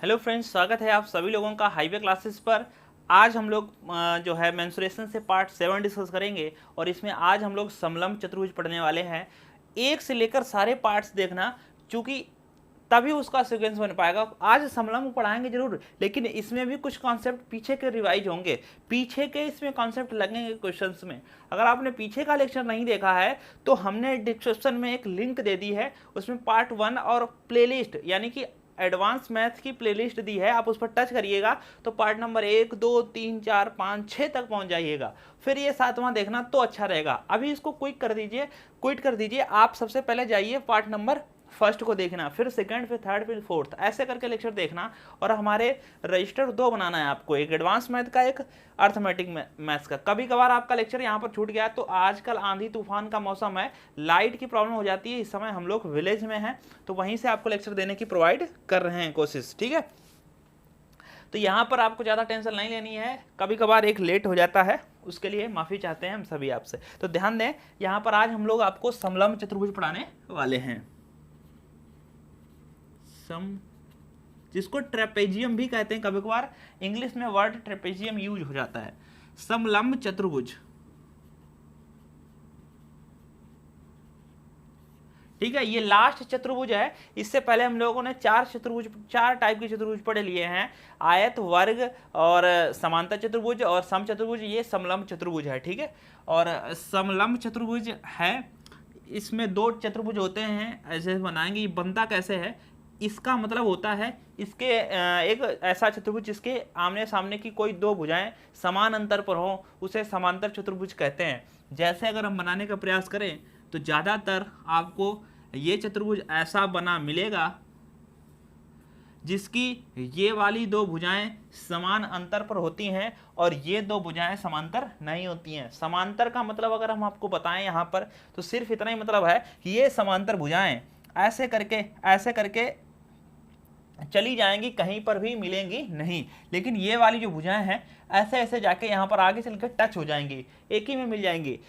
Hello friends, स्वागत है आप सभी लोगों का हाईवे क्लासेस पर। आज हम लोग जो है मेंसुरेशन से पार्ट 7 डिस्कस करेंगे और इसमें आज हम लोग समलंब चतुर्भुज पढ़ने वाले हैं। एक से लेकर सारे पार्ट्स देखना, क्योंकि तभी उसका सीक्वेंस बन पाएगा। आज समलंब पढ़ाएंगे जरूर, लेकिन इसमें भी कुछ कॉन्सेप्ट पीछे के रिवाइज होंगे, पीछे के इसमें कॉन्सेप्ट लगेंगे क्वेश्चंस में। अगर आपने पीछे का लेक्चर नहीं देखा है तो हमने डिस्क्रिप्शन में एक लिंक दे दी है, उसमें पार्ट 1 और प्लेलिस्ट यानी कि एडवांस मैथ की प्लेलिस्ट दी है, आप उस पर टच करिएगा तो पार्ट नंबर 1, 2, 3, 4, 5, 6 तक पहुंच जाइएगा। फिर ये 7वां देखना तो अच्छा रहेगा। अभी इसको क्विट कर दीजिए। आप सबसे पहले जाइए पार्ट नंबर फर्स्ट को देखना, फिर सेकंड, फिर थर्ड, फिर फोर्थ, ऐसे करके लेक्चर देखना। और हमारे रजिस्टर 2 बनाना है आपको, एक एडवांस मैथ का, एक अर्थमेटिक मैथ्स का। कभी कभार आपका लेक्चर यहाँ पर छूट गया तो आजकल आंधी तूफान का मौसम है, लाइट की प्रॉब्लम हो जाती है। इस समय हम लोग विलेज में हैं तो वहीं से आपको लेक्चर देने की प्रोवाइड कर रहे हैं कोशिश, ठीक है। तो यहाँ पर आपको ज़्यादा टेंशन नहीं लेनी है, कभी कभार एक लेट हो जाता है, उसके लिए माफ़ी चाहते हैं हम सभी आपसे। तो ध्यान दें, यहाँ पर आज हम लोग आपको समलंब चतुर्भुज पढ़ाने वाले हैं। जिसको ट्रेपेजियम भी कहते हैं, कभी कभार इंग्लिश में वर्ड ट्रेपेजियम यूज हो जाता है। समलंब चतुर्भुज, ठीक है। ये लास्ट चतुर्भुज है। इससे पहले हम लोगों ने 4 टाइप के चतुर्भुज पढ़े लिए हैं, आयत, वर्ग और समांतर चतुर्भुज और समचतुर्भुज। ये समलंब चतुर्भुज है, ठीक है। और समलंब चतुर्भुज है, इसमें 2 चतुर्भुज होते हैं, ऐसे बनाएंगे। ये बनता कैसे है, इसका मतलब होता है इसके एक ऐसा चतुर्भुज जिसके आमने सामने की कोई 2 भुजाएं समान अंतर पर हो, उसे समांतर चतुर्भुज कहते हैं। जैसे अगर हम बनाने का प्रयास करें तो ज़्यादातर आपको ये चतुर्भुज ऐसा बना मिलेगा जिसकी ये वाली 2 भुजाएं समान अंतर पर होती हैं और ये 2 भुजाएं समांतर नहीं होती हैं। समांतर का मतलब अगर हम आपको बताएं यहाँ पर तो सिर्फ इतना ही मतलब है कि ये समांतर भुजाएं ऐसे करके चली जाएंगी, कहीं पर भी मिलेंगी नहीं। लेकिन ये वाली जो भुजाएं हैं ऐसे ऐसे जाके यहाँ पर आगे चलकर टच हो जाएंगी, एक ही में मिल जाएंगी।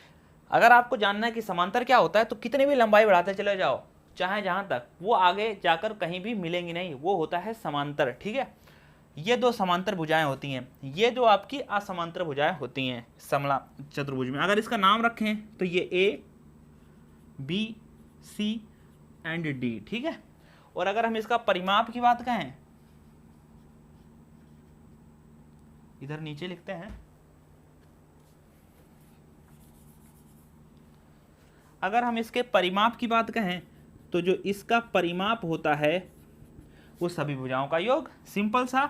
अगर आपको जानना है कि समांतर क्या होता है तो कितनी भी लंबाई बढ़ाते चले जाओ, चाहे जहां तक, वो आगे जाकर कहीं भी मिलेंगी नहीं, वो होता है समांतर, ठीक है। ये 2 समांतर भुजाएं होती हैं, ये 2 आपकी असमांतर भुजाएं होती हैं समलंब चतुर्भुज में। अगर इसका नाम रखें तो ये A, B, C and D, ठीक है। और अगर हम इसका परिमाप की बात कहें, इधर नीचे लिखते हैं, अगर हम इसके परिमाप की बात कहें तो जो इसका परिमाप होता है वो सभी भुजाओं का योग। सिंपल सा,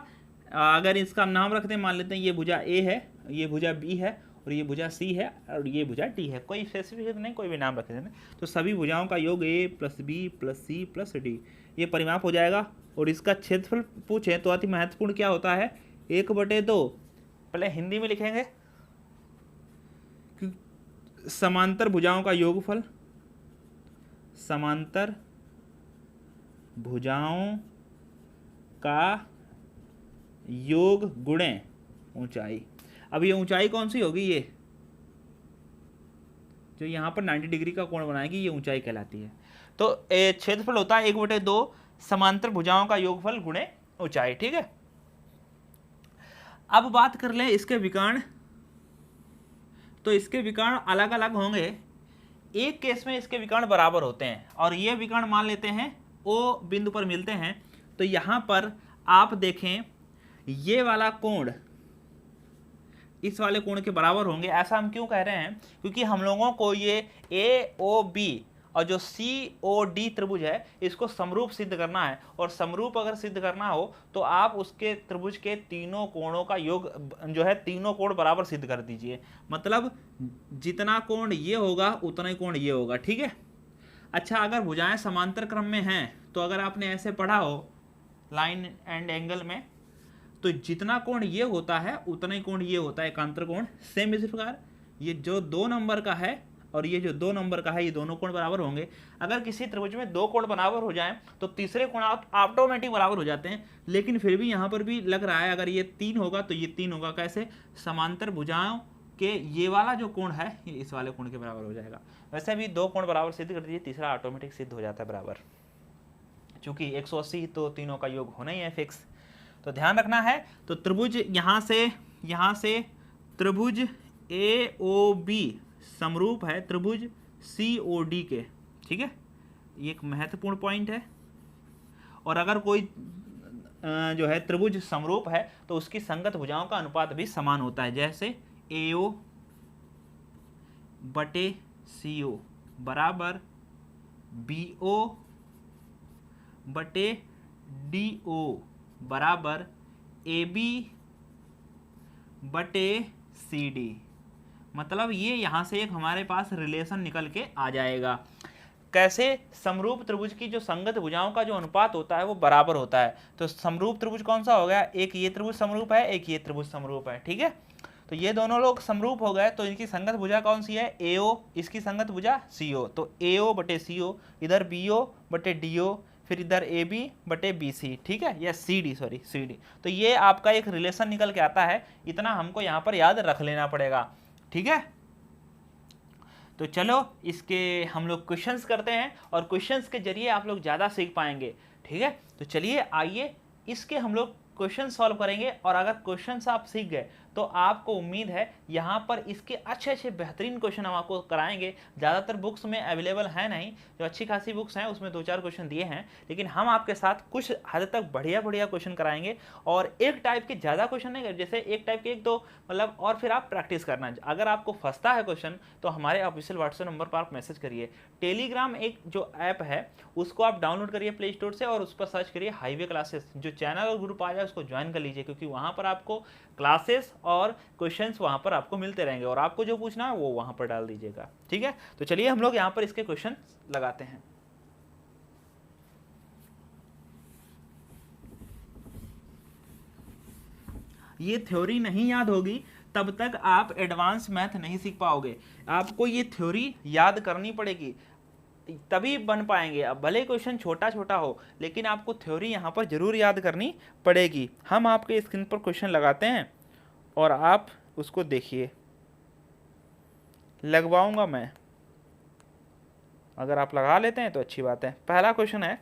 अगर इसका हम नाम रखते हैं, मान लेते हैं ये भुजा A है, ये भुजा B है और ये भुजा C है और ये भुजा D है, कोई स्पेसिफिक नहीं, कोई भी नाम रख देते हैं, तो सभी भुजाओं का योग A + B + C + D, ये परिमाप हो जाएगा। और इसका क्षेत्रफल पूछे तो अति महत्वपूर्ण क्या होता है, 1/2। पहले हिंदी में लिखेंगे, समांतर भुजाओं का योगफल, समांतर भुजाओं का योग गुणे ऊंचाई। अब ये ऊंचाई कौन सी होगी, ये जो यहाँ पर 90 डिग्री का कोण बनाएगी ये ऊंचाई कहलाती है। तो क्षेत्रफल होता है 1/2 समांतर भुजाओं का योगफल गुणे ऊंचाई, ठीक है। अब बात कर ले इसके विकर्ण, तो इसके विकर्ण अलग अलग होंगे। एक केस में इसके विकर्ण बराबर होते हैं और ये विकर्ण मान लेते हैं O बिंदु पर मिलते हैं, तो यहाँ पर आप देखें ये वाला कोण इस वाले कोण के बराबर होंगे। ऐसा हम क्यों कह रहे हैं, क्योंकि हम लोगों को ये AOB और जो COD त्रिभुज है इसको समरूप सिद्ध करना है। और समरूप अगर सिद्ध करना हो तो आप उसके त्रिभुज के तीनों कोणों का योग जो है, तीनों कोण बराबर सिद्ध कर दीजिए। मतलब जितना कोण ये होगा उतना ही कोण ये होगा, ठीक है। अच्छा, अगर भुजाएं समांतर क्रम में हैं तो अगर आपने ऐसे पढ़ा हो लाइन एंड एंगल में, तो जितना कोण ये होता है उतना ही कोण ये होता है, एकांतर कोण। सेम इसी प्रकार ये जो 2 नंबर का है और ये जो 2 नंबर का है, ये दोनों कोण बराबर होंगे। अगर किसी त्रिभुज में 2 कोण बराबर हो जाएं तो तीसरे कोण ऑटोमेटिक बराबर हो जाते हैं। लेकिन फिर भी यहाँ पर भी लग रहा है अगर ये 3 होगा तो ये 3 होगा। कैसे, समांतर भुजाओं के ये वाला जो कोण है ये इस वाले कोण के बराबर हो जाएगा। वैसे भी 2 कोण बराबर सिद्ध कर दीजिए, तीसरा ऑटोमेटिक सिद्ध हो जाता है बराबर। चूंकि 180 तो तीनों का योग होना ही है फिक्स। तो ध्यान रखना है। तो त्रिभुज यहाँ से त्रिभुज AOB समरूप है त्रिभुज COD के, ठीक है, ये एक महत्वपूर्ण पॉइंट है। और अगर कोई जो है त्रिभुज समरूप है तो उसकी संगत भुजाओं का अनुपात भी समान होता है, जैसे AO बटे CO बराबर BO बटे DO बराबर AB बटे CD। मतलब ये यहाँ से एक हमारे पास रिलेशन निकल के आ जाएगा। कैसे? समरूप त्रिभुज की जो संगत भुजाओं का जो अनुपात होता है वो बराबर होता है। तो समरूप त्रिभुज कौन सा हो गया? एक ये त्रिभुज समरूप है, एक ये त्रिभुज समरूप है, ठीक है। तो ये दोनों लोग समरूप हो गए, तो इनकी संगत भुजा कौन सी है? AO, इसकी संगत भुजा CO। तो AO बटे CO, इधर BO बटे DO, फिर इधर AB बटे BC, ठीक है, या CD। तो ये आपका एक रिलेशन निकल के आता है, इतना हमको यहाँ पर याद रख लेना पड़ेगा, ठीक है। तो चलो इसके हम लोग क्वेश्चंस करते हैं और क्वेश्चंस के जरिए आप लोग ज़्यादा सीख पाएंगे, ठीक है। तो चलिए आइए इसके हम लोग क्वेश्चन सॉल्व करेंगे। और अगर क्वेश्चंस आप सीख गए तो आपको उम्मीद है यहाँ पर इसके अच्छे बेहतरीन क्वेश्चन हम आपको कराएंगे। ज़्यादातर बुक्स में अवेलेबल है नहीं, जो अच्छी खासी बुक्स हैं उसमें 2-4 क्वेश्चन दिए हैं, लेकिन हम आपके साथ कुछ हद तक बढ़िया क्वेश्चन कराएंगे। और एक टाइप के ज़्यादा क्वेश्चन नहीं, जैसे एक टाइप के 1-2 मतलब, और फिर आप प्रैक्टिस करना। अगर आपको फंसता है क्वेश्चन तो हमारे ऑफिशियल व्हाट्सएप नंबर पर आप मैसेज करिए। टेलीग्राम एक जो ऐप है उसको आप डाउनलोड करिए प्ले स्टोर से और उस पर सर्च करिए हाईवे क्लासेस। जो चैनल और ग्रुप आ जाए उसको ज्वाइन कर लीजिए, क्योंकि वहाँ पर आपको क्लासेस और क्वेश्चंस वहाँ पर आपको मिलते रहेंगे और आपको जो पूछना है वो वहाँ पर डाल दीजिएगा, ठीक है। तो चलिए हम लोग यहाँ पर इसके क्वेश्चन लगाते हैं। ये थ्योरी नहीं याद होगी तब तक आप एडवांस मैथ नहीं सीख पाओगे। आपको ये थ्योरी याद करनी पड़ेगी, तभी बन पाएंगे। अब भले क्वेश्चन छोटा हो, लेकिन आपको थ्योरी यहाँ पर जरूर याद करनी पड़ेगी। हम आपके स्क्रीन पर क्वेश्चन लगाते हैं और आप उसको देखिए। लगवाऊंगा मैं, अगर आप लगा लेते हैं तो अच्छी बात है। पहला क्वेश्चन है,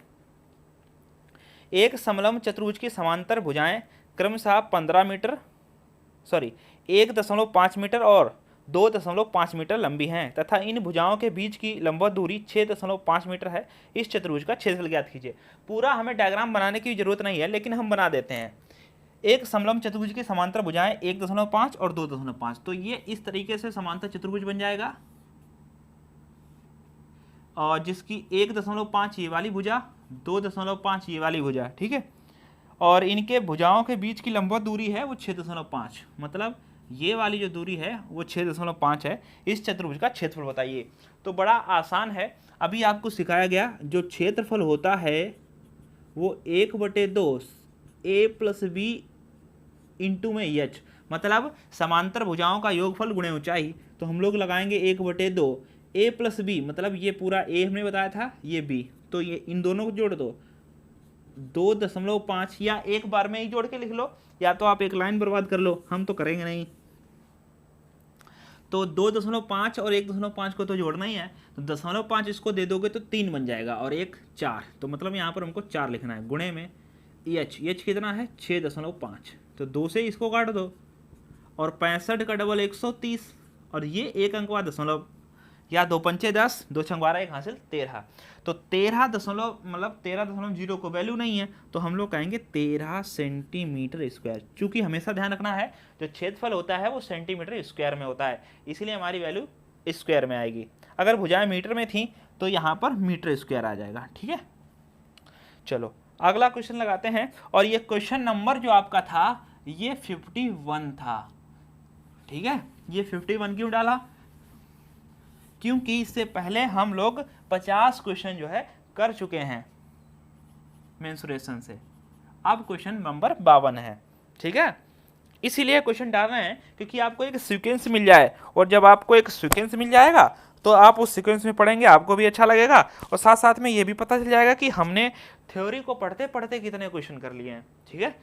एक समलंब चतुर्भुज की समांतर भुजाएं क्रमशः 1.5 मीटर और 2.5 मीटर लंबी हैं तथा इन भुजाओं के बीच की लंबवत दूरी 6.5 मीटर है। इस चतुर्भुज का क्षेत्रफल ज्ञात कीजिए। पूरा हमें डायग्राम बनाने की जरूरत नहीं है, लेकिन हम बना देते हैं। एक समलंब चतुर्भुज की समांतर भुजाएं 1.5 और 2.5, तो ये इस तरीके से समांतर चतुर्भुज बन जाएगा, और जिसकी 1.5 ये वाली भुजा, 2.5 ये वाली भुजा, ठीक है। और इनके भुजाओं के बीच की लंबवत दूरी है वो 6.5, मतलब ये वाली जो दूरी है वो 6.5 है। इस चतुर्भुज का क्षेत्रफल बताइए। तो बड़ा आसान है, अभी आपको सिखाया गया। जो क्षेत्रफल होता है वो 1/2 A + B इंटू में H, मतलब समांतर भुजाओं का योगफल गुणे ऊंचाई। तो हम लोग लगाएंगे 1/2 A + B, मतलब ये पूरा A हमने बताया था, ये B, तो ये इन दोनों को जोड़ दो 2.5, या एक बार में ही जोड़ के लिख लो, या तो आप एक लाइन बर्बाद कर लो, हम तो करेंगे नहीं। तो 2.5 और 1.5 को तो जोड़ना ही है, तो 0.5 इसको दे दोगे तो 3 बन जाएगा और 1 4, तो मतलब यहाँ पर हमको 4 लिखना है। गुणे में H कितना है? 6.5, तो 2 से इसको काट दो, और 65 का डबल 130, और ये एक अंक बाद दशमलव, या 2 पंचे 10, 2 छंग 12, 1 हासिल 13। तो 13.0 को वैल्यू नहीं है, तो हम लोग कहेंगे 13 सेंटीमीटर स्क्वायर। चूंकि हमेशा ध्यान रखना है जो क्षेत्रफल होता है वो सेंटीमीटर स्क्वायर में होता है, इसीलिए हमारी वैल्यू स्क्वायर में आएगी। अगर भुजाएं मीटर में थी तो यहाँ पर मीटर स्क्वायर आ जाएगा, ठीक है। चलो अगला क्वेश्चन लगाते हैं, और ये क्वेश्चन नंबर जो आपका था ये 51 था, ठीक है। ये 51 क्यों डाला? क्योंकि इससे पहले हम लोग 50 क्वेश्चन जो है कर चुके हैं मेंसुरेशन से। अब क्वेश्चन नंबर 52 है, ठीक है। इसीलिए क्वेश्चन डाल रहे हैं क्योंकि आपको एक सीक्वेंस मिल जाए, और जब आपको एक सीक्वेंस मिल जाएगा तो आप उस सीक्वेंस में पढ़ेंगे, आपको भी अच्छा लगेगा, और साथ साथ में ये भी पता चल जाएगा कि हमने थ्योरी को पढ़ते पढ़ते कितने क्वेश्चन कर लिए हैं, ठीक है।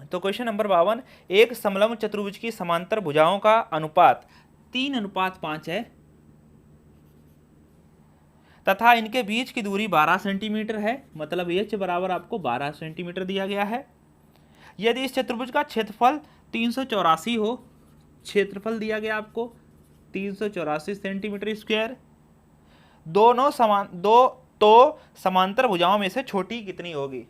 तो क्वेश्चन नंबर 52, एक समलंब चतुर्भुज की समांतर भुजाओं का अनुपात 3:5 है तथा इनके बीच की दूरी 12 सेंटीमीटर है, मतलब H बराबर आपको 12 सेंटीमीटर दिया गया है। यदि इस चतुर्भुज का क्षेत्रफल 384 हो, क्षेत्रफल दिया गया आपको 384 सेंटीमीटर स्क्वायर, तो समांतर भुजाओं में से छोटी कितनी होगी,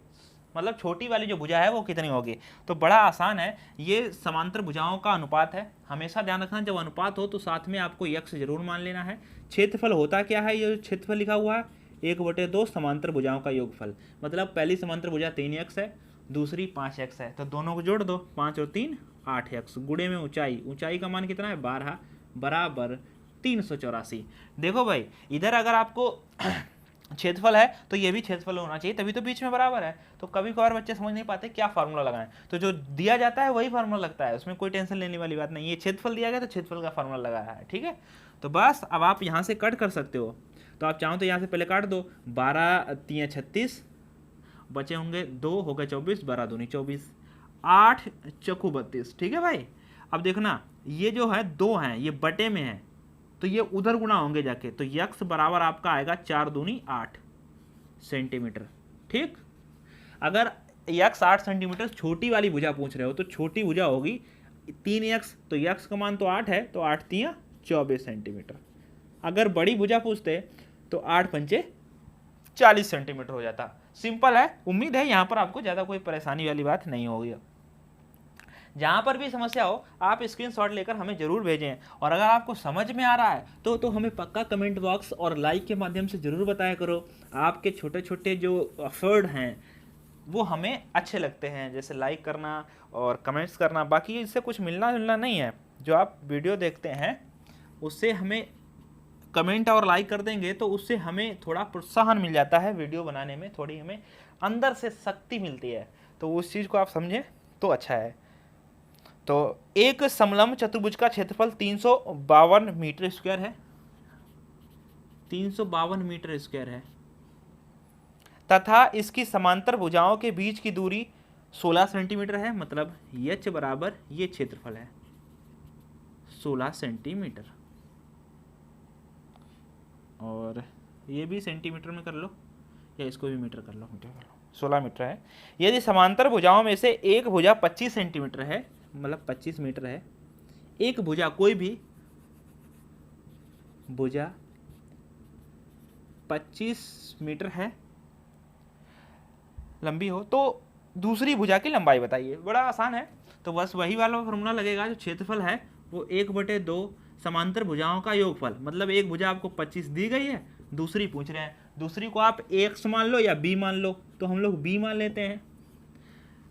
मतलब छोटी वाली जो भुजा है वो कितनी होगी। तो बड़ा आसान है, ये समांतर भुजाओं का अनुपात है। हमेशा ध्यान रखना जब अनुपात हो तो साथ में आपको यक्स जरूर मान लेना है। क्षेत्रफल होता क्या है, ये क्षेत्रफल लिखा हुआ है 1/2 समांतर भुजाओं का योगफल, मतलब पहली समांतर भुजा 3x है, दूसरी 5x है, तो दोनों को जोड़ दो, 5 और 3 8x, गुणे में ऊंचाई का मान कितना है 12 बराबर 384। देखो भाई इधर अगर आपको क्षेत्रफल है तो ये भी क्षेत्रफल होना चाहिए, तभी तो बीच में बराबर है। तो कभी कभार बच्चे समझ नहीं पाते क्या फार्मूला लगाएं, तो जो दिया जाता है वही फार्मूला लगता है, उसमें कोई टेंशन लेने वाली बात नहीं है। क्षेत्रफल दिया गया तो क्षेत्रफल का फार्मूला लगाया है, ठीक है। तो बस अब आप यहाँ से कट कर सकते हो, तो आप चाहो तो यहाँ से पहले काट दो, 12 3 36, बचे होंगे 2 हो गए 24, 12 दूनी 24, 8 चौकू 32, ठीक है भाई। अब देखना ये जो है 2 हैं ये बटे में है, तो ये उधर गुणा होंगे जाके, तो यक्स बराबर आपका आएगा 4 दूनी 8 सेंटीमीटर, ठीक। अगर यक्स 8 सेंटीमीटर छोटी वाली भुजा पूछ रहे हो तो छोटी भुजा होगी 3x, तो यक्स का मान तो 8 है, तो 8 3 24 सेंटीमीटर। अगर बड़ी भुजा पूछते तो 8 पंचे 40 सेंटीमीटर हो जाता। सिंपल है, उम्मीद है यहाँ पर आपको ज़्यादा कोई परेशानी वाली बात नहीं होगी। जहाँ पर भी समस्या हो आप स्क्रीनशॉट लेकर हमें जरूर भेजें, और अगर आपको समझ में आ रहा है तो हमें पक्का कमेंट बॉक्स और लाइक के माध्यम से ज़रूर बताया करो। आपके छोटे छोटे जो एफर्ट हैं वो हमें अच्छे लगते हैं, जैसे लाइक करना और कमेंट्स करना। बाकी इससे कुछ मिलना जुलना नहीं है, जो आप वीडियो देखते हैं उससे हमें कमेंट और लाइक कर देंगे तो उससे हमें थोड़ा प्रोत्साहन मिल जाता है 52 बनाने में, थोड़ी हमें अंदर से शक्ति मिलती है, तो उस चीज़ को आप समझें तो अच्छा है। तो एक समलंब चतुर्भुज का क्षेत्रफल 352 मीटर स्क्वायर है, 352 मीटर स्क्वायर है, तथा इसकी समांतर भुजाओं के बीच की दूरी 16 सेंटीमीटर है, मतलब h बराबर ये क्षेत्रफल है 16 सेंटीमीटर, और ये भी सेंटीमीटर में कर लो या इसको भी मीटर कर लो, 16 मीटर है। यदि समांतर भुजाओं में से एक भुजा 25 सेंटीमीटर है, मतलब 25 मीटर है, एक भुजा कोई भी भुजा 25 मीटर है लंबी हो, तो दूसरी भुजा की लंबाई बताइए। बड़ा आसान है, तो बस वही वाला फॉर्मूला लगेगा, जो क्षेत्रफल है वो 1/2 समांतर भुजाओं का योगफल, मतलब एक भुजा आपको 25 दी गई है, दूसरी पूछ रहे हैं, दूसरी को आप x मान लो या b मान लो, तो हम लोग b मान लेते हैं,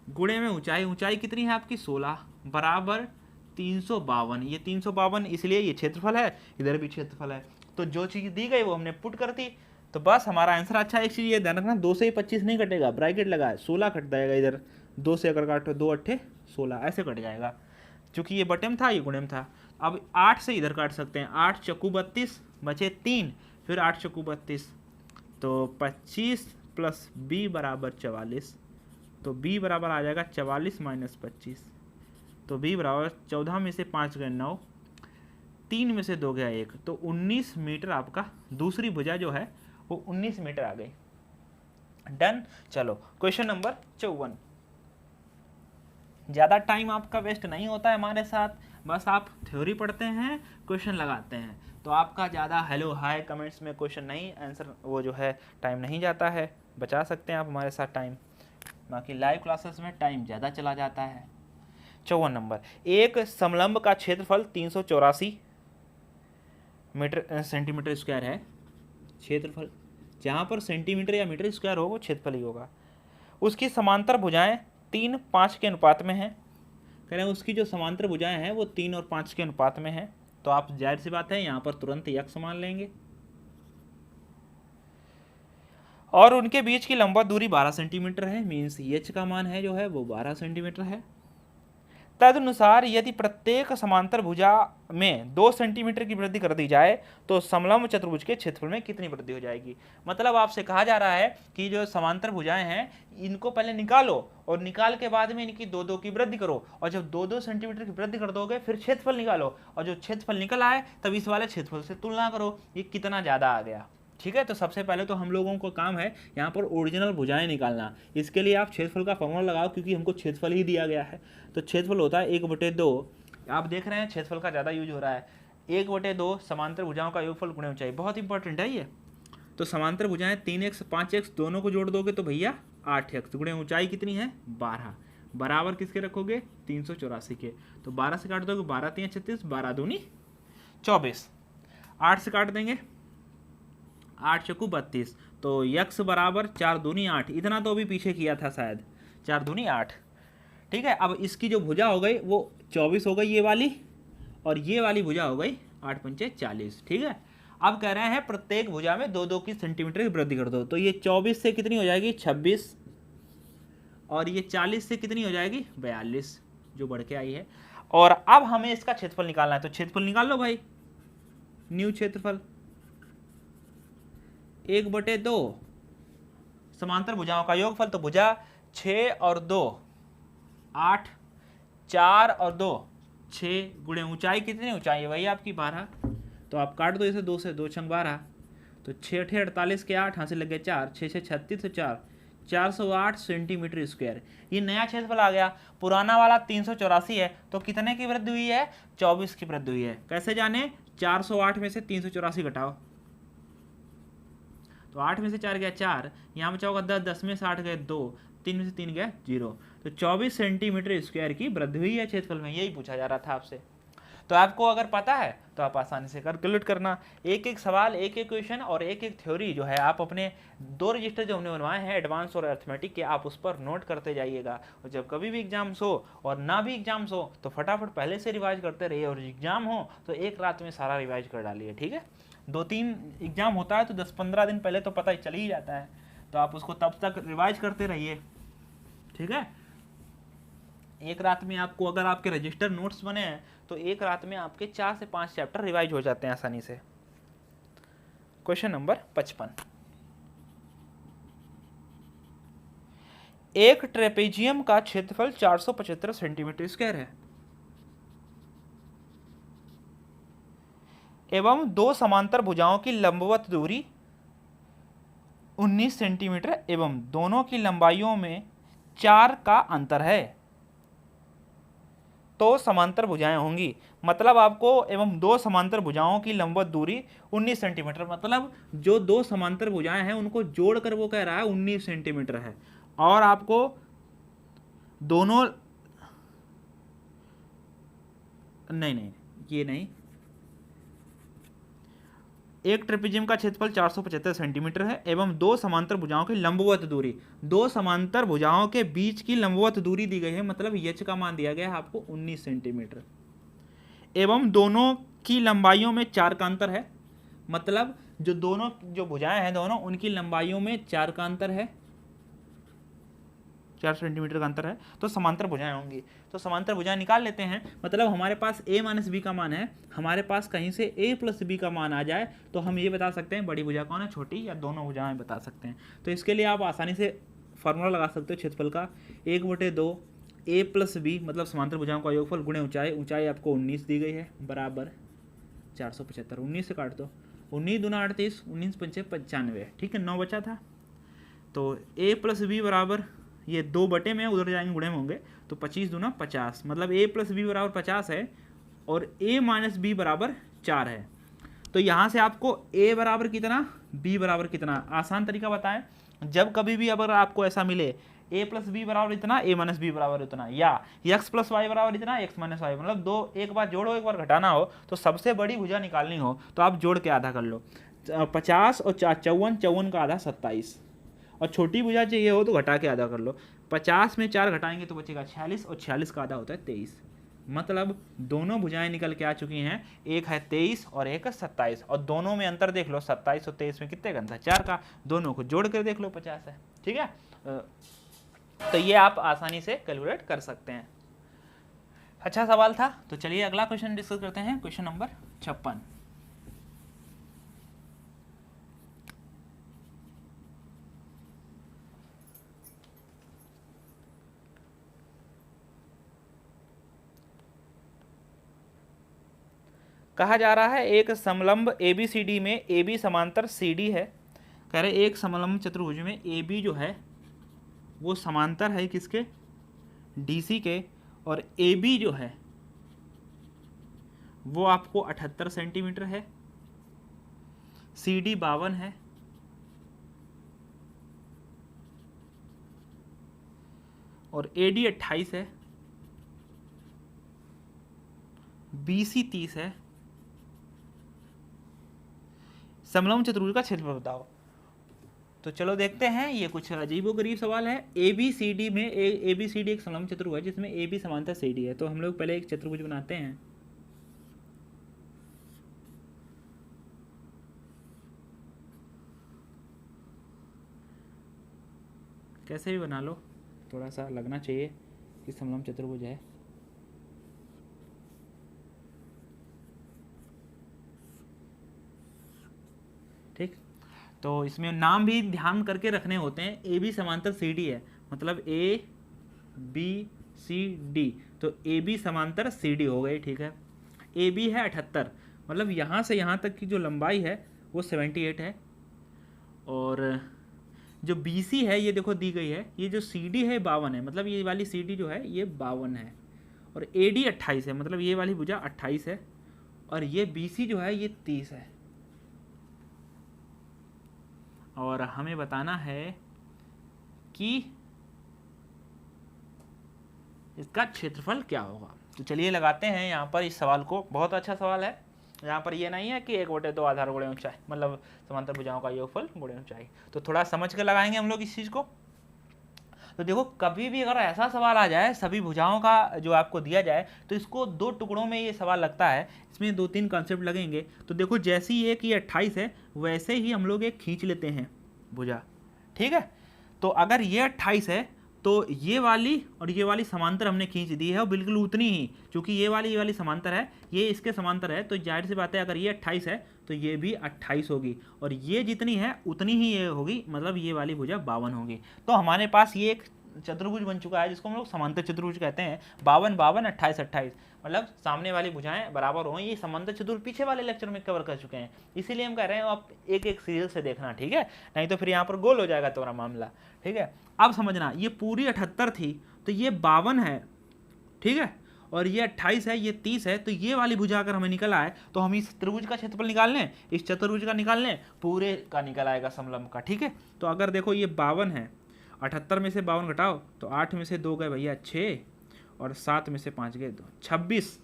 गुणे में ऊंचाई कितनी है आपकी 16 बराबर 352। ये 352 इसलिए ये क्षेत्रफल है, इधर भी क्षेत्रफल है, तो जो चीज़ दी गई वो हमने पुट कर दी, तो बस हमारा आंसर अच्छा है। एक चीज़ ये ध्यान रखना 2 से ही 25 नहीं कटेगा, ब्रैकेट लगा है 16 कट जाएगा, इधर 2 से अगर काटो 2 8 16 ऐसे कट जाएगा, क्योंकि ये बटे में था ये गुणे में था। अब 8 से इधर काट सकते हैं, 8 चौकू 32 बचे 3, फिर 8 चौकू 32, तो 25 प्लस b बराबर 44, तो b बराबर आ जाएगा 44 माइनस 25, तो b बराबर 14 में से 5 गए 9, 3 में से 2 गया 1, तो 19 मीटर आपका दूसरी भुजा जो है वो 19 मीटर आ गई। डन। चलो क्वेश्चन नंबर 54। ज़्यादा टाइम आपका वेस्ट नहीं होता है हमारे साथ, बस आप थ्योरी पढ़ते हैं, क्वेश्चन लगाते हैं, तो आपका ज़्यादा हेलो हाय कमेंट्स में क्वेश्चन नहीं आंसर वो जो है टाइम नहीं जाता है, बचा सकते हैं आप हमारे साथ टाइम, बाकी लाइव क्लासेस में टाइम ज़्यादा चला जाता है। 54 नंबर, एक समलंब का क्षेत्रफल 384 मीटर सेंटीमीटर स्क्वायर है, क्षेत्रफल जहाँ पर सेंटीमीटर या मीटर स्क्वायर हो वो क्षेत्रफल ही होगा। उसकी समांतर भुजाएं 3 5 के अनुपात में हैं, कह रहे हैं उसकी जो समांतर भुजाएं हैं वो 3 और 5 के अनुपात में हैं, तो आप जाहिर सी बात है यहाँ पर तुरंत यक्स मान लेंगे, और उनके बीच की लंबा दूरी 12 सेंटीमीटर है, मीन्स एच का मान है जो है वो 12 सेंटीमीटर है। तदनुसार यदि प्रत्येक समांतर भुजा में 2 सेंटीमीटर की वृद्धि कर दी जाए तो समलंब चतुर्भुज के क्षेत्रफल में कितनी वृद्धि हो जाएगी। मतलब आपसे कहा जा रहा है कि जो समांतर भुजाएं हैं इनको पहले निकालो और निकाल के बाद में इनकी 2-2 की वृद्धि करो, और जब 2-2 सेंटीमीटर की वृद्धि कर दोगे फिर क्षेत्रफल निकालो, और जो क्षेत्रफल निकल आए तब इस वाले क्षेत्रफल से तुलना करो ये कितना ज़्यादा आ गया। ठीक है। तो सबसे पहले तो हम लोगों को काम है यहाँ पर ओरिजिनल भुजाएं निकालना। इसके लिए आप क्षेत्रफल का फॉर्मूला लगाओ, क्योंकि हमको क्षेत्रफल ही दिया गया है। तो क्षेत्रफल होता है 1/2। आप देख रहे हैं क्षेत्रफल का ज़्यादा यूज हो रहा है। 1/2 समांतर भुजाओं का योगफल गुणे ऊंचाई, बहुत इंपॉर्टेंट है ये। तो समांतर भुजाएं 3x 5x दोनों को जोड़ दोगे तो भैया 8x गुणे ऊंचाई कितनी है 12, बराबर किसके रखोगे 384 के। तो 12 से काट दोगे 12 3 36, 12 दूनी 24, 8 से काट देंगे 8 चक्कू 32। तो यक्स बराबर 4 दूनी 8, इतना तो अभी पीछे किया था शायद, 4 दूनी 8। ठीक है। अब इसकी जो भुजा हो गई वो 24 हो गई ये वाली, और ये वाली भुजा हो गई 8 पंचे 40। ठीक है। अब कह रहे हैं प्रत्येक भुजा में 2-2 की सेंटीमीटर की वृद्धि कर दो। तो ये 24 से कितनी हो जाएगी 26, और ये 40 से कितनी हो जाएगी 42, जो बढ़ के आई है। और अब हमें इसका क्षेत्रफल निकालना है। तो क्षेत्रफल निकाल लो भाई, न्यू क्षेत्रफल 1/2 समांतर भुजाओं का योगफल। तो भुजा 6 और 2 8, 4 और 2 6 गुणे ऊंचाई कितनी ऊंचाई है वही आपकी 12। तो आप काट दो इसे 2 से, 2 छंग 12। तो 6 8 48 के 8, हाथ से लग गए 4, 6 6 36 से 4, 408 सेंटीमीटर स्क्वायर। ये नया क्षेत्रफल आ गया। पुराना वाला 384 है, तो कितने की वृद्धि हुई है 24 की वृद्धि हुई है। कैसे जाने, 408 में से 384 घटाओ, तो 8 में से 4 गया 4, यहाँ बचा होगा 10, 10 में से 8 गए 2, 3 में से 3 गया 0। तो 24 सेंटीमीटर स्क्वायर की वृद्धि हुई है क्षेत्रफल में, यही पूछा जा रहा था आपसे। तो आपको अगर पता है तो आप आसानी से कैलकुलेट करना। एक एक सवाल, एक एक क्वेश्चन और एक एक थ्योरी जो है आप अपने 2 रजिस्टर जो हमने बनवाए हैं एडवांस और अर्थमेटिक के, आप उस पर नोट करते जाइएगा। और जब कभी भी एग्जाम्स हो और ना भी एग्जाम्स हो तो फटाफट पहले से रिवाइज करते रहिए, और एग्जाम हो तो एक रात में सारा रिवाइज कर डालिए। ठीक है। 2-3 एग्जाम होता है तो 10-15 दिन पहले तो पता ही चल ही जाता है, तो आप उसको तब तक रिवाइज करते रहिए। ठीक है। एक रात में आपको, अगर आपके रजिस्टर नोट्स बने हैं तो एक रात में आपके 4 से 5 चैप्टर रिवाइज हो जाते हैं आसानी से। क्वेश्चन नंबर 55, एक ट्रेपेजियम का क्षेत्रफल 475 सेंटीमीटर स्क्वायर है एवं 2 समांतर भुजाओं की लंबवत दूरी 19 सेंटीमीटर एवं दोनों की लंबाइयों में 4 का अंतर है, तो समांतर भुजाएं होंगी। मतलब आपको एवं 2 समांतर भुजाओं की लंबवत दूरी 19 सेंटीमीटर, मतलब जो 2 समांतर भुजाएं हैं उनको जोड़कर वो कह रहा है 19 सेंटीमीटर है। और आपको दोनों, नहीं ये नहीं, एक ट्रेपेजियम का क्षेत्रफल 475 सेंटीमीटर है एवं 2 समांतर भुजाओं की लंबवत दूरी, 2 समांतर भुजाओं के बीच की लंबवत दूरी दी गई है, मतलब एच का मान दिया गया है आपको 19 सेंटीमीटर, एवं दोनों की लंबाइयों में 4 का अंतर है। मतलब जो दोनों जो भुजाएं हैं दोनों, उनकी लंबाइयों में 4 का अंतर है, 4 सेंटीमीटर का अंतर है, तो समांतर भुजाएं होंगी। तो समांतर भुजाएं निकाल लेते हैं। मतलब हमारे पास a माइनस बी का मान है, हमारे पास कहीं से a प्लस बी का मान आ जाए तो हम ये बता सकते हैं बड़ी भुजा कौन है, छोटी, या दोनों भुजाएं बता सकते हैं। तो इसके लिए आप आसानी से फार्मूला लगा सकते हो क्षेत्रफल का, 1/2 a प्लस बी, मतलब समांतर भुजाओं का योगफल गुणे ऊंचाई, ऊंचाई आपको 19 दी गई है, बराबर 475। 19 से काट दो, 19 दूना 38, 19 पंचे 95। ठीक है, 9 बचा था। तो a प्लस बी बराबर, ये 2 बटे में उधर जाएंगे गुणे में होंगे, तो 25 दूना 50, मतलब a प्लस बी बराबर 50 है और a माइनस बी बराबर 4 है। तो यहाँ से आपको a बराबर कितना, b बराबर कितना, आसान तरीका बताएं। जब कभी भी अगर आपको ऐसा मिले a प्लस बी बराबर इतना, a माइनस बी बराबर इतना, या x प्लस वाई बराबर इतना, x माइनस वाई, मतलब दो एक बार जोड़ो एक बार घटाना हो, तो सबसे बड़ी भुजा निकालनी हो तो आप जोड़ के आधा कर लो। 50 और 54, 54 का आधा 27, और छोटी भुजा चाहिए हो तो घटा के आधा कर लो। 50 में 4 घटाएंगे तो बचेगा 46, और 46 का आधा होता है 23। मतलब दोनों भुजाएं निकल के आ चुकी हैं, एक है 23 और एक है 27, और दोनों में अंतर देख लो, 27 और 23 में कितने का अंतर, 4 का। दोनों को जोड़ कर देख लो 50 है। ठीक है। तो ये आप आसानी से कैलकुलेट कर सकते हैं। अच्छा सवाल था। तो चलिए अगला क्वेश्चन डिस्कस करते हैं, क्वेश्चन नंबर 56। कहा जा रहा है एक समलंब ABCD में AB समांतर CD है। कह रहे एक समलंब चतुर्भुज में AB जो है वो समांतर है किसके, DC के, और AB जो है वो आपको 78 सेंटीमीटर है, CD 52 है, और AD 28 है, BC 30 है। समलंब चतुर्भुज का क्षेत्रफल बताओ। तो चलो देखते हैं, ये कुछ अजीबोगरीब सवाल है। ABCD में ABCD एक समलंब चतुर्भुज है जिसमें AB समांतर CD है। तो हम लोग पहले एक चतुर्भुज बनाते हैं। कैसे भी बना लो, थोड़ा सा लगना चाहिए कि समलंब चतुर्भुज है। ठीक, तो इसमें नाम भी ध्यान करके रखने होते हैं। AB समांतर CD है, मतलब ABCD, तो AB समांतर CD हो गई। ठीक है, AB है 78, मतलब यहाँ से यहाँ तक की जो लंबाई है वो 78 है, और जो BC है ये देखो दी गई है, ये जो CD है 52 है, मतलब ये वाली CD जो है ये 52 है, और AD 28 है, मतलब ये वाली भुजा 28 है, और ये BC जो है ये 30 है। और हमें बताना है कि इसका क्षेत्रफल क्या होगा। तो चलिए लगाते हैं यहाँ पर इस सवाल को। बहुत अच्छा सवाल है। यहाँ पर ये नहीं है कि 1/2 आधार गुणे ऊंचाई, मतलब समांतर भुजाओं का योगफल गुणे ऊंचाई। तो थोड़ा समझ कर लगाएंगे हम लोग इस चीज़ को। तो देखो, कभी भी अगर ऐसा सवाल आ जाए सभी भुजाओं का जो आपको दिया जाए, तो इसको 2 टुकड़ों में ये सवाल लगता है। इसमें 2-3 कॉन्सेप्ट लगेंगे। तो देखो, जैसे ही एक ये 28 है वैसे ही हम लोग एक खींच लेते हैं भुजा। ठीक है, तो अगर ये 28 है तो ये वाली और ये वाली समांतर हमने खींच दी है, और बिल्कुल उतनी ही, क्योंकि ये वाली समांतर है, ये इसके समांतर है, तो जाहिर सी बात है अगर ये 28 है तो ये भी 28 होगी, और ये जितनी है उतनी ही ये होगी, मतलब ये वाली भुजा 52 होगी। तो हमारे पास ये एक चतुर्भुज बन चुका है जिसको हम लोग समांतर चतुर्भुज कहते हैं। 52 52 28 28, मतलब सामने वाली भुजाएं बराबर हो। ये समांतर चतुर्भुज पीछे वाले लेक्चर में कवर कर चुके हैं, इसीलिए हम कह रहे हैं आप एक एक सीरियल से देखना। ठीक है, नहीं तो फिर यहाँ पर गोल हो जाएगा तुम्हारा मामला। ठीक है, अब समझना, ये पूरी 78 थी तो ये 52 है। ठीक है, और ये 28 है, ये 30 है, तो ये वाली भुजा अगर हमें निकल आए तो हम इस त्रिभुज का क्षेत्रफल निकाल लें, इस चतुर्भुज का निकाल लें, पूरे का निकल आएगा समलंब का। ठीक है, तो अगर देखो ये 52 है, 78 में से 52 घटाओ तो 8 में से 2 गए भैया 6, और 7 में से 5 गए 2, 26,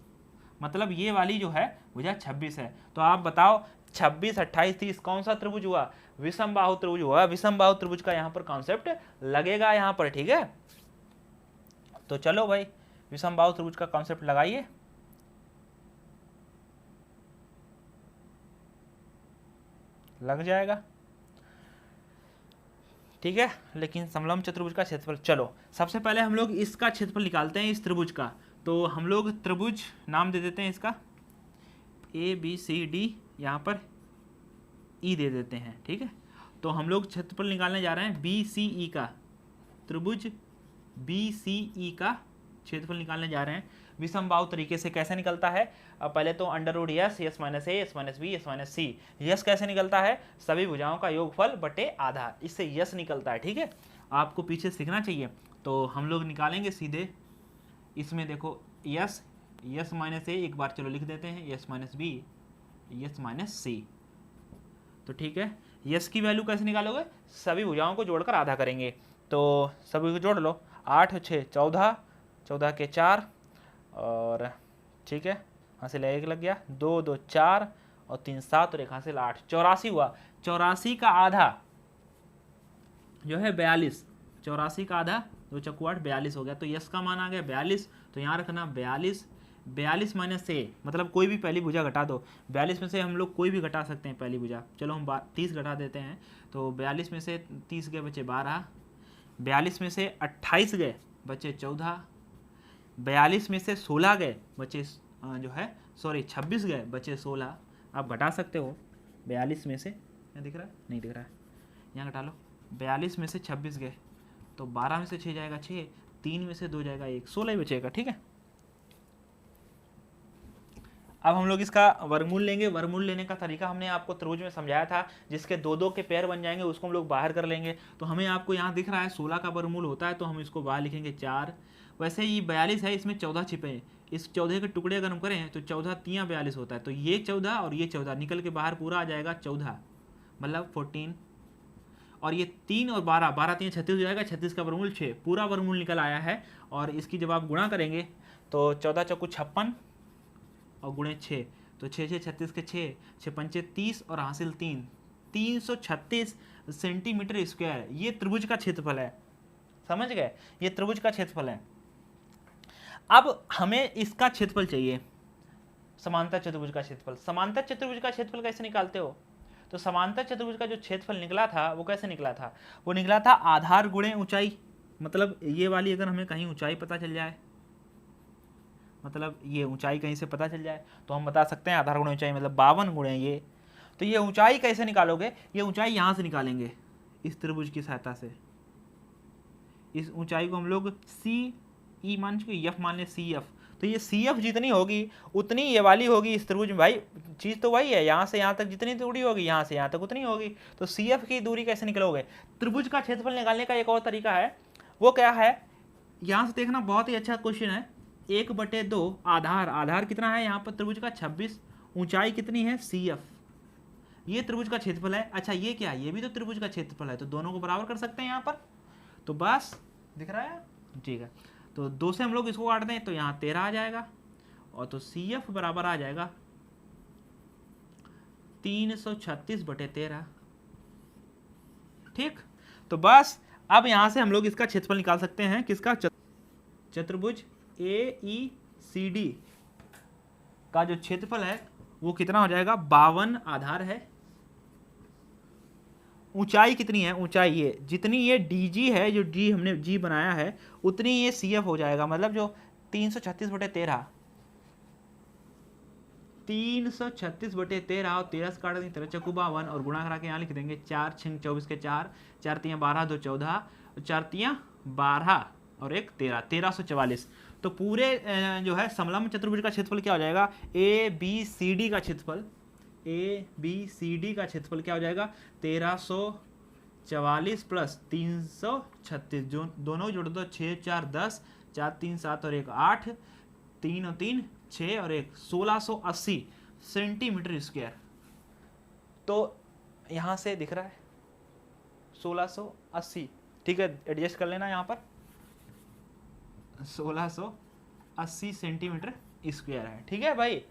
मतलब ये वाली जो है भुजा 26 है। तो आप बताओ 26 28 30 कौन सा त्रिभुज हुआ? विषम बाहु त्रिभुज हुआ। विषम बाहु त्रिभुज का यहाँ पर कॉन्सेप्ट लगेगा यहाँ पर। ठीक है, तो चलो भाई विषम बाहु त्रिभुज का कॉन्सेप्ट लगाइए। लग जाएगा, ठीक है। लेकिन समलंब चतुर्भुज का क्षेत्रफल, चलो सबसे पहले हम लोग इसका क्षेत्रफल निकालते हैं, इस त्रिभुज का। तो हम लोग त्रिभुज नाम दे देते हैं इसका ABCD, यहाँ पर E दे देते हैं। ठीक है, तो हम लोग क्षेत्रफल निकालने जा रहे हैं BCE का, त्रिभुज BCE का क्षेत्रफल निकालने जा रहे हैं विषम बाहु तरीके से। कैसे निकलता है? अब पहले तो under root S, S minus A, S minus B, S minus C. S कैसे निकलता है? सभी भुजाओं का योगफल बटे आधा, इससे यस निकलता है। ठीक है, आपको पीछे सीखना चाहिए। तो हम लोग निकालेंगे सीधे, इसमें देखो यस, यस माइनस ए एक बार चलो लिख देते हैं, S minus B, S minus C. तो ठीक है, यस की वैल्यू कैसे निकालोगे? सभी भुजाओं को जोड़कर आधा करेंगे। तो सभी को जोड़ लो, 8 6 14, 14 के 4, और ठीक है हासिल 1 लग गया, 2 2 4 और 3 7 और 1 हासिल 8, 84 हुआ। 84 का आधा जो है 42, 84 का आधा 2 चक्कू 8, 42 हो गया। तो यस का मान आ गया 42। तो यहाँ रखना 42, 42 माइनस ए, मतलब कोई भी पहली भुजा घटा दो। 42 में से हम लोग कोई भी घटा सकते हैं पहली भुजा। चलो हम 30 घटा देते हैं। तो 42 में से 30 गए बचे 12, 42 में से 28 गए बचे 14, 42 में से 16 गए बचे जो है 26 गए बचे 16। आप घटा सकते हो 42 में से, क्या दिख रहा है? नहीं दिख रहा है, यहाँ घटा लो। 42 में से 26 गए तो 12 में से 6 जाएगा 6, 3 में से 2 जाएगा 1, 16 ही बचेगा। ठीक है, अब हम लोग इसका वर्गमूल लेंगे। वर्गमूल लेने का तरीका हमने आपको त्रिभुज में समझाया था, जिसके दो दो के पेयर बन जाएंगे, उसको हम लोग बाहर कर लेंगे। तो हमें आपको यहाँ दिख रहा है 16 का वर्गमूल होता है, तो हम इसको बाहर लिखेंगे 4। वैसे ये 42 है, इसमें 14 छिपे हैं, इस 14 के टुकड़े अगर हम करें तो 14 3 42 होता है। तो ये 14 और ये 14 निकल के बाहर पूरा आ जाएगा 14, मतलब 14। और ये 3 और 12, 12 3 36 हो जाएगा, 36 का वर्गमूल 6, पूरा वर्गमूल निकल आया है। और इसकी जब आप गुणा करेंगे तो 14 चौको 56 और गुणे 6, तो 6 6 36 के 6, 6 पंचे 30 और हासिल 3, 336 सेंटीमीटर स्क्वायर ये त्रिभुज का क्षेत्रफल है। समझ गए, ये त्रिभुज का क्षेत्रफल है। अब हमें इसका क्षेत्रफल चाहिए, समांतर चतुर्भुज का क्षेत्रफल। समांतर चतुर्भुज का क्षेत्रफल कैसे निकालते हो? तो समांतर चतुर्भुज का जो क्षेत्रफल निकला था वो कैसे निकला था? वो निकला था आधार गुणे ऊंचाई। मतलब ये वाली अगर हमें कहीं ऊंचाई पता चल जाए, मतलब ये ऊंचाई कहीं से पता चल जाए, तो हम बता सकते हैं आधार गुणे ऊंचाई मतलब 52 गुणे ये। तो ये ऊंचाई कैसे निकालोगे? ये ऊंचाई यहाँ से निकालेंगे, इस त्रिभुज की सहायता से। इस ऊंचाई को हम लोग सी ई मान चुके, एफ मान लें सी एफ। तो ये सी एफ जितनी होगी उतनी ये वाली होगी इस त्रिभुज में। भाई चीज़ तो वही है, यहाँ से यहाँ तक जितनी दूरी होगी यहाँ से यहाँ तक उतनी होगी। तो सी एफ की दूरी कैसे निकलोगे? त्रिभुज का क्षेत्रफल निकालने का एक और तरीका है, वो क्या है? यहाँ से देखना, बहुत ही अच्छा क्वेश्चन है। 1/2 आधार, आधार कितना है यहाँ पर त्रिभुज का? 26। ऊंचाई कितनी है? C F. ये त्रिभुज का क्षेत्रफल है। अच्छा ये क्या है? ये भी तो त्रिभुज का क्षेत्रफल है, तो दोनों को बराबर कर सकते हैं यहाँ पर। तो बस दिख रहा है, ठीक है। तो 2 से हम लोग इसको काट दें तो यहाँ 13 आ जाएगा, और तो सी एफ बराबर आ जाएगा 336/13। ठीक, तो बस अब यहाँ से हम लोग इसका क्षेत्रफल निकाल सकते हैं। किसका? चतुर्भुज ए ई सी डी का जो क्षेत्रफल है वो कितना हो जाएगा? 52 आधार है। ऊंचाई कितनी है? ऊंचाई ये जितनी ये डी जी है, जो डी हमने जी बनाया है, उतनी ये सी एफ हो जाएगा। मतलब जो 336/13, 336/13 और 13 से काट देंगे 13 चौको 52 और गुणा करा के यहाँ लिख देंगे 4 6 24 के 4, 4 3 12 2 14, 4 3 12 और 1 13, 1344। तो पूरे जो है समलंब चतुर्भुज का क्षेत्रफल क्या हो जाएगा? ए बी सी डी का क्षेत्रफल, ए बी सी डी का क्षेत्रफल क्या हो जाएगा? 1344 प्लस 336, जो दोनों जोड़ दो 6 4 10, 4 3 7 और 1 8, 3 और 3 6 और 1 1680 सेंटीमीटर स्क्वायर। तो यहाँ से दिख रहा है 1680, ठीक है, एडजस्ट कर लेना यहाँ पर 1680 सेंटीमीटर स्क्वायर है। ठीक है भाई,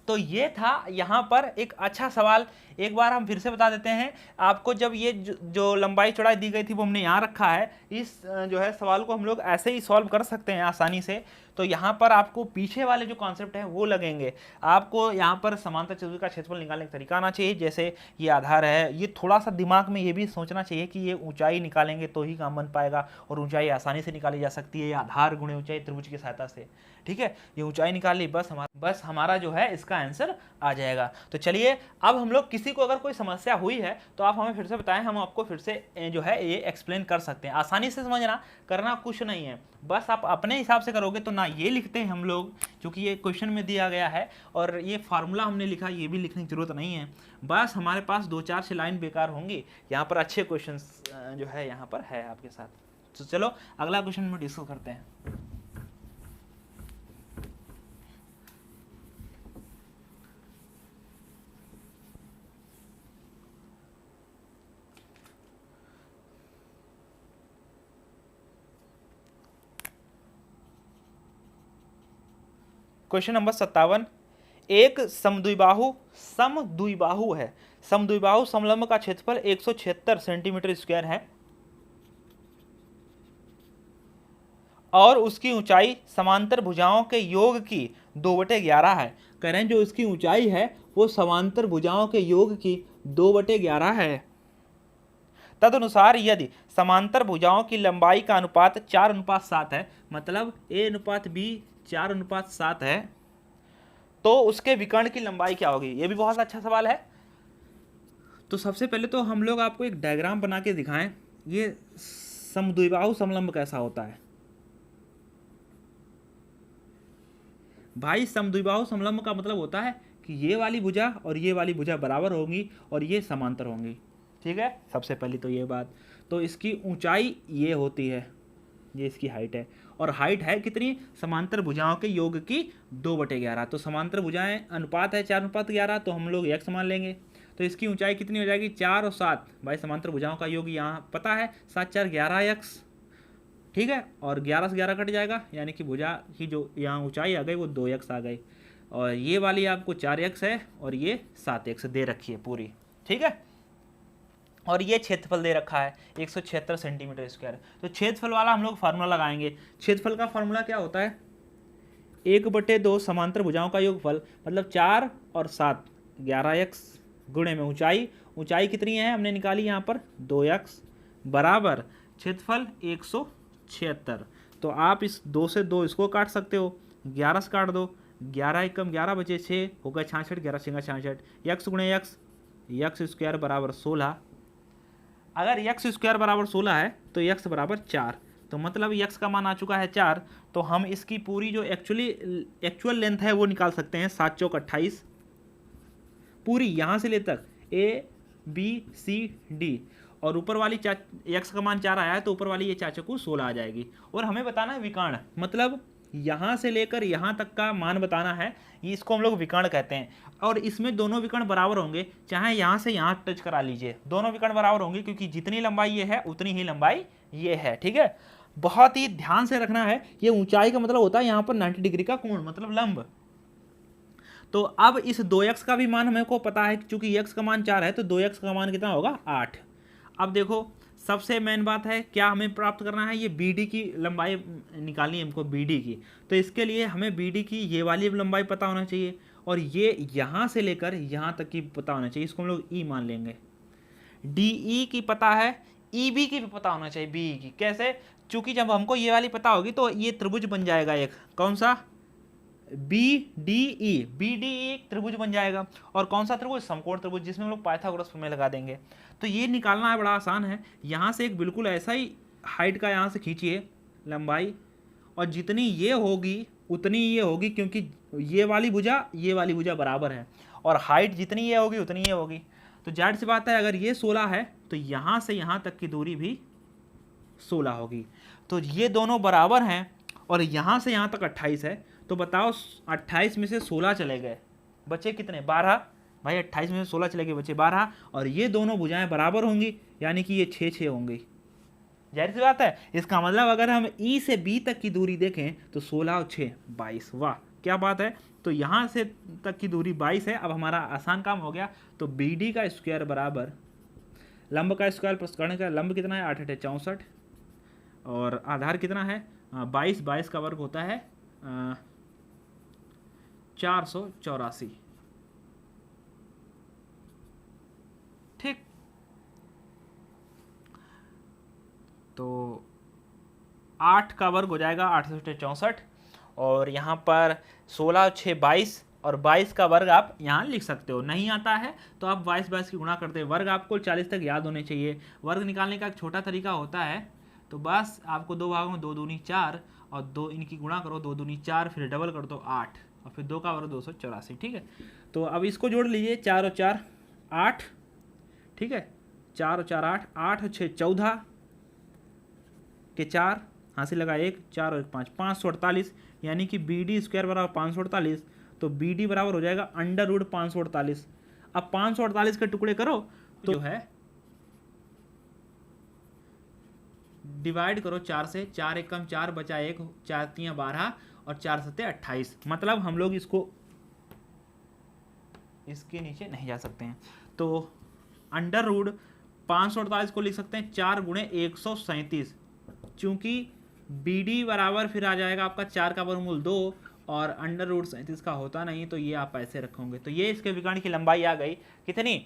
तो ये था यहाँ पर एक अच्छा सवाल। एक बार हम फिर से बता देते हैं आपको, जब ये जो लंबाई चौड़ाई दी गई थी वो हमने यहाँ रखा है। इस जो है सवाल को हम लोग ऐसे ही सॉल्व कर सकते हैं आसानी से। तो यहाँ पर आपको पीछे वाले जो कॉन्सेप्ट है वो लगेंगे। आपको यहाँ पर समांतर चतुर्भुज का क्षेत्रफल निकालने का तरीका आना चाहिए। जैसे ये आधार है, ये थोड़ा सा दिमाग में ये भी सोचना चाहिए कि ये ऊंचाई निकालेंगे तो ही काम बन पाएगा, और ऊंचाई आसानी से निकाली जा सकती है, ये आधार गुणे ऊंचाई त्रिभुज की सहायता से। ठीक है, ये ऊंचाई निकाल ली, बस हमारा जो है इसका आंसर आ जाएगा। तो चलिए, अब हम लोग किसी को अगर कोई समस्या हुई है तो आप हमें फिर से बताएं, हम आपको फिर से जो है ये एक्सप्लेन कर सकते हैं। आसानी से समझना, करना कुछ नहीं है, बस आप अपने हिसाब से करोगे। तो ना ये लिखते हैं हम लोग, क्योंकि ये क्वेश्चन में दिया गया है, और ये फार्मूला हमने लिखा, ये भी लिखने की जरूरत नहीं है। बस हमारे पास 2-4 से लाइन बेकार होंगी, यहाँ पर अच्छे क्वेश्चन जो है यहाँ पर है आपके साथ। तो चलो अगला क्वेश्चन में डिस्कस करते हैं। क्वेश्चन नंबर 57, एक समद्विबाहु है। समद्विबाहु समलंब का क्षेत्रफल 176 सेंटीमीटर स्क्वायर है और उसकी ऊंचाई समांतर भुजाओं के योग की 2/11 है। कह रहे हैं जो इसकी ऊंचाई है वो समांतर भुजाओं के योग की 2/11 है। तदनुसार यदि समांतर भुजाओं की लंबाई का अनुपात 4:7 है, मतलब A/B 4:7 है, तो उसके विकर्ण की लंबाई क्या होगी? ये भी बहुत अच्छा सवाल है। तो सबसे पहले तो हम लोग आपको एक डायग्राम बना के दिखाएं, ये समद्विबाहु समलंब कैसा होता है। भाई समद्विबाहु समलंब का मतलब होता है कि ये वाली भुजा और ये वाली भुजा बराबर होंगी और ये समांतर होंगी। ठीक है, सबसे पहली तो ये बात। तो इसकी ऊंचाई ये होती है, ये इसकी हाइट है, और हाइट है कितनी, समांतर भुजाओं के योग की 2/11। तो समांतर भुजाएं अनुपात है 4:11, तो हम लोग x मान लेंगे। तो इसकी ऊंचाई कितनी हो जाएगी, 4 और 7। भाई समांतर भुजाओं का योग यहाँ पता है, 7 4 11x। ठीक है, और 11 से 11 कट जाएगा, यानी कि भुजा की जो यहाँ ऊंचाई आ गई वो 2x आ गई। और ये वाली आपको 4x है और ये 7x दे रखी है पूरी। ठीक है, और ये क्षेत्रफल दे रखा है 176 सेंटीमीटर स्क्वायर। तो क्षेत्रफल वाला हम लोग फार्मूला लगाएंगे। क्षेत्रफल का फार्मूला क्या होता है, 1/2 समांतर भुजाओं का योगफल, मतलब 4 और 7 11x गुणे में ऊंचाई, ऊंचाई कितनी है हमने निकाली यहाँ पर 2x, बराबर क्षेत्रफल 176। तो आप इस 2 से 2 इसको काट सकते हो, 11 से काट दो, 11 एकम 11 बचे 6 हो गए 66, 11 6 66, x गुणे x स्क्वायर बराबर 16। अगर x स्क्वायर बराबर 16 है तो x बराबर 4, तो मतलब x का मान आ चुका है 4। तो हम इसकी पूरी जो एक्चुअल लेंथ है वो निकाल सकते हैं, 7 चौक 28 पूरी यहाँ से ले तक A B C D, और ऊपर वाली x का मान 4 आया है तो ऊपर वाली ये 4 चौको 16 आ जाएगी। और हमें बताना है विकर्ण, मतलब यहाँ से लेकर यहाँ तक का मान बताना है, ये इसको हम लोग विकर्ण कहते हैं। और इसमें दोनों विकर्ण बराबर होंगे, चाहे यहाँ से यहाँ टच करा लीजिए, दोनों विकर्ण बराबर होंगे, क्योंकि जितनी लंबाई ये है उतनी ही लंबाई ये है। ठीक है, बहुत ही ध्यान से रखना है, ये ऊंचाई का मतलब होता है यहाँ पर 90 डिग्री का कोण, मतलब लंब। तो अब इस 2x का भी मान हमें को पता है, क्योंकि x का मान 4 है तो 2x का मान कितना होगा 8। अब देखो सबसे मेन बात है, क्या हमें प्राप्त करना है, ये BD की लंबाई निकालनी है हमको, BD की। तो इसके लिए हमें BD की ये वाली लंबाई पता होना चाहिए, और ये यहाँ से लेकर यहाँ तक की पता होना चाहिए, इसको हम लोग E मान लेंगे। DE की पता है, EB की भी पता होना चाहिए, BE की। कैसे, चूंकि जब हमको ये वाली पता होगी तो ये त्रिभुज बन जाएगा एक, कौन सा, BDE, BDE त्रिभुज बन जाएगा। और कौन सा त्रिभुज, समकोण त्रिभुज, जिसमें हम लोग पाइथागोरस प्रमेय लगा देंगे। तो ये निकालना है, बड़ा आसान है। यहाँ से एक बिल्कुल ऐसा ही हाइट का यहाँ से खींचिए लंबाई, और जितनी ये होगी उतनी ये होगी, क्योंकि ये वाली भुजा बराबर है, और हाइट जितनी ये होगी उतनी ये होगी। तो जाहिर सी बात है, अगर ये 16 है तो यहाँ से यहाँ तक की दूरी भी 16 होगी। तो ये दोनों बराबर हैं, और यहाँ से यहाँ तक 28 है। तो बताओ 28 में से 16 चले गए, बचे कितने, 12। भाई 28 में से 16 चले गए, बचे 12, और ये दोनों भुजाएं बराबर होंगी, यानी कि ये 6 6 होंगी। जाहिर सी बात है, इसका मतलब अगर हम E से B तक की दूरी देखें तो 16 और 6 22, वाह क्या बात है। तो यहाँ से तक की दूरी 22 है। अब हमारा आसान काम हो गया। तो BD का स्क्वायर बराबर लंब का स्क्वायर प्लस कर्ण का, लंब कितना है 8 8 64, और आधार कितना है 22, 22 का वर्ग होता है 484। ठीक, तो 8 का वर्ग हो जाएगा 8 से 64, और यहाँ पर 16 6 22, और 22 का वर्ग आप यहाँ लिख सकते हो। नहीं आता है तो आप 22 की गुणा करते हैं। वर्ग आपको 40 तक याद होने चाहिए। वर्ग निकालने का एक छोटा तरीका होता है, तो बस आपको 2 भागों में 2 दूनी 4, और 2 इनकी गुणा करो, 2 दूनी 4, फिर डबल कर दो 8, और फिर 2 का वर्ग 284। ठीक है, तो अब इसको जोड़ लीजिए, 4 और 4 8, ठीक है, 4 और 4 8, 8 और 6 14 के 4 हासिल लगा 1, 4 और 5 548, यानी कि BD स्क्वायर बराबर 548। तो BD बराबर हो जाएगा √548। अब 548 के टुकड़े करो तो जो है डिवाइड करो 4 से, 4 एकम 4 बचा 1, 4 3 12, और 4 7 28। मतलब हम लोग इसको इसके नीचे नहीं जा सकते हैं, तो √548 को लिख सकते हैं 4 गुणे 137, चूंकि BD बराबर फिर आ जाएगा आपका 4 का वर्गमूल 2, और √37 का होता नहीं, तो ये आप ऐसे रखोगे। तो ये इसके विकर्ण की लंबाई आ गई कितनी,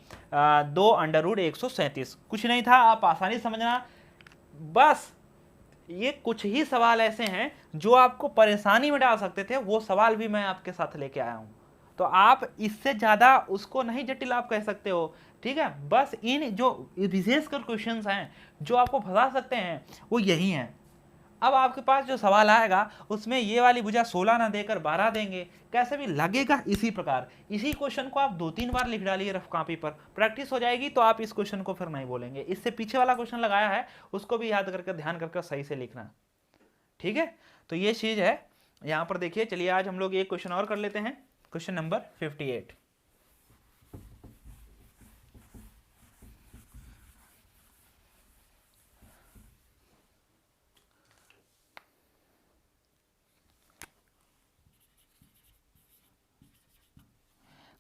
2 √137। कुछ नहीं था, आप आसानी समझना। बस ये कुछ ही सवाल ऐसे हैं जो आपको परेशानी में डाल सकते थे, वो सवाल भी मैं आपके साथ लेके आया हूँ। तो आप इससे ज़्यादा उसको नहीं जटिल आप कह सकते हो। ठीक है, बस इन जो विशेषकर क्वेश्चंस हैं जो आपको फंसा सकते हैं वो यही हैं। अब आपके पास जो सवाल आएगा उसमें ये वाली भुजा 16 ना देकर 12 देंगे, कैसे भी लगेगा इसी प्रकार। इसी क्वेश्चन को आप 2-3 बार लिख डालिए रफ कॉपी पर, प्रैक्टिस हो जाएगी तो आप इस क्वेश्चन को फिर नहीं बोलेंगे। इससे पीछे वाला क्वेश्चन लगाया है उसको भी याद करके ध्यान करके सही से लिखना, ठीक है। तो ये चीज है यहां पर देखिए। चलिए आज हम लोग एक क्वेश्चन और कर लेते हैं, क्वेश्चन नंबर 58।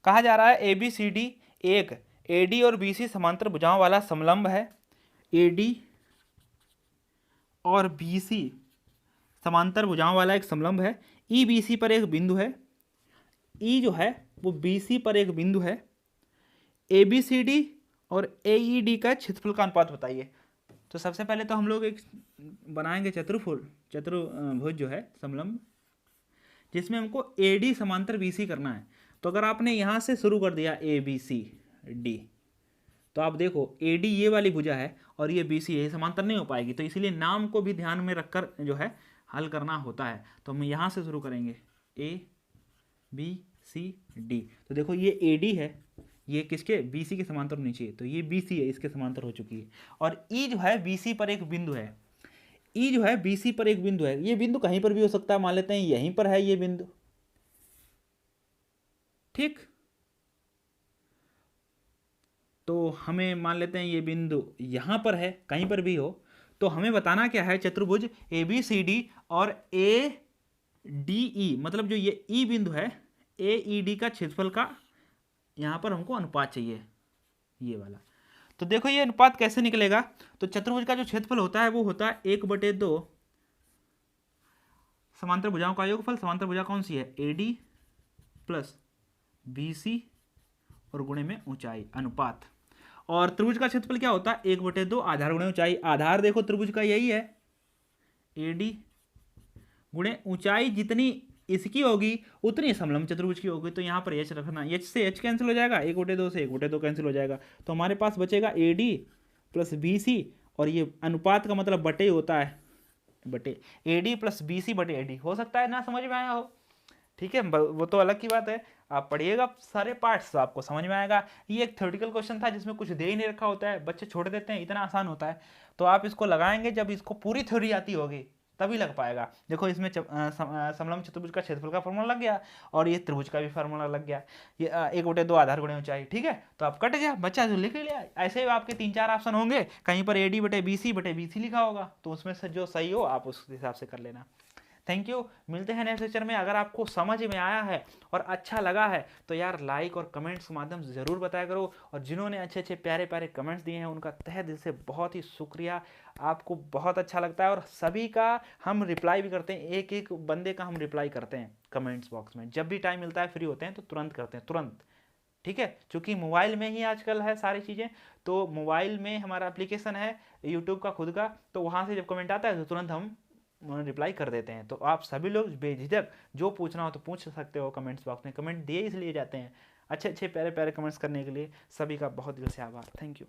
कहा जा रहा है ABCD एक AD और BC समांतर भुजाओं वाला समलंब है। AD और BC समांतर भुजाओं वाला एक समलंब है। EBC पर एक बिंदु है, E जो है वो BC पर एक बिंदु है। ABCD और AED का क्षेत्रफल का अनुपात बताइए। तो सबसे पहले तो हम लोग एक बनाएंगे चतुर्भुज जो है समलंब, जिसमें हमको AD समांतर BC करना है। तो अगर आपने यहाँ से शुरू कर दिया ABCD, तो आप देखो AD ये वाली भुजा है और ये BC है, समांतर नहीं हो पाएगी, तो इसीलिए नाम को भी ध्यान में रखकर जो है हल करना होता है। तो हम यहाँ से शुरू करेंगे ABCD। तो देखो ये AD है, ये किसके BC के समांतर होनी चाहिए, तो ये BC है, इसके समांतर हो चुकी है। और E जो है BC पर एक बिंदु है, E जो है BC पर एक बिंदु है। ये बिंदु कहीं पर भी हो सकता है, मान लेते हैं यहीं पर है ये बिंदु, ठीक। तो हमें मान लेते हैं ये बिंदु यहां पर है, कहीं पर भी हो। तो हमें बताना क्या है, चतुर्भुज ABCD और ADE, मतलब जो ये E बिंदु है AED का क्षेत्रफल का यहां पर हमको अनुपात चाहिए, ये वाला। तो देखो ये अनुपात कैसे निकलेगा। तो चतुर्भुज का जो क्षेत्रफल होता है वो होता है 1/2 समांतर भुजाओं का योगफल। समांतर भुजा कौन सी है, AD प्लस BC और गुणे में ऊंचाई अनुपात। और त्रिभुज का क्षेत्रफल क्या होता है, 1/2 आधार गुणे ऊंचाई। आधार देखो त्रिभुज का यही है AD, गुणे ऊंचाई जितनी इसकी होगी उतनी समलंब चतुर्भुज की होगी। तो यहाँ पर H रखना, H से H कैंसिल हो जाएगा, 1/2 से 1/2 कैंसिल हो जाएगा। तो हमारे पास बचेगा AD प्लस BC, और ये अनुपात का मतलब बटे होता है, बटे AD प्लस BC बटे AD। हो सकता है ना समझ में आया हो, ठीक है, वो तो अलग की बात है। आप पढ़िएगा सारे पार्ट्स तो आपको समझ में आएगा। ये एक थ्योरेटिकल क्वेश्चन था जिसमें कुछ दे ही नहीं रखा होता है, बच्चे छोड़ देते हैं, इतना आसान होता है। तो आप इसको लगाएंगे जब इसको पूरी थ्योरी आती होगी तभी लग पाएगा। देखो इसमें समलंब चतुर्भुज का क्षेत्रफल का फॉर्मूला लग गया और ये त्रिभुज का भी फॉर्मूला लग गया, ये 1/2 आधार गुणे ऊंचाई, ठीक है। तो आप कट गया, बच्चा जो लिख लिया। ऐसे ही आपके 3-4 ऑप्शन होंगे, कहीं पर AD बटे BC लिखा होगा, तो उसमें से जो सही हो आप उस हिसाब से कर लेना। थैंक यू, मिलते हैं नेक्स्ट लेक्चर में। अगर आपको समझ में आया है और अच्छा लगा है तो यार लाइक और कमेंट्स के माध्यम से ज़रूर बताया करो। और जिन्होंने अच्छे अच्छे प्यारे प्यारे कमेंट्स दिए हैं उनका तहे दिल से बहुत ही शुक्रिया। आपको बहुत अच्छा लगता है और सभी का हम रिप्लाई भी करते हैं, एक एक बंदे का हम रिप्लाई करते हैं कमेंट्स बॉक्स में। जब भी टाइम मिलता है फ्री होते हैं तो तुरंत करते हैं, तुरंत, ठीक है। क्योंकि मोबाइल में ही आजकल है सारी चीज़ें, तो मोबाइल में हमारा एप्लीकेशन है यूट्यूब का खुद का, तो वहाँ से जब कमेंट आता है तो तुरंत हम रिप्लाई कर देते हैं। तो आप सभी लोग बेझिझक जो पूछना हो तो पूछ सकते हो कमेंट्स बॉक्स में। कमेंट दिए इसलिए जाते हैं अच्छे अच्छे प्यारे प्यारे कमेंट्स करने के लिए। सभी का बहुत दिल से आभार, थैंक यू।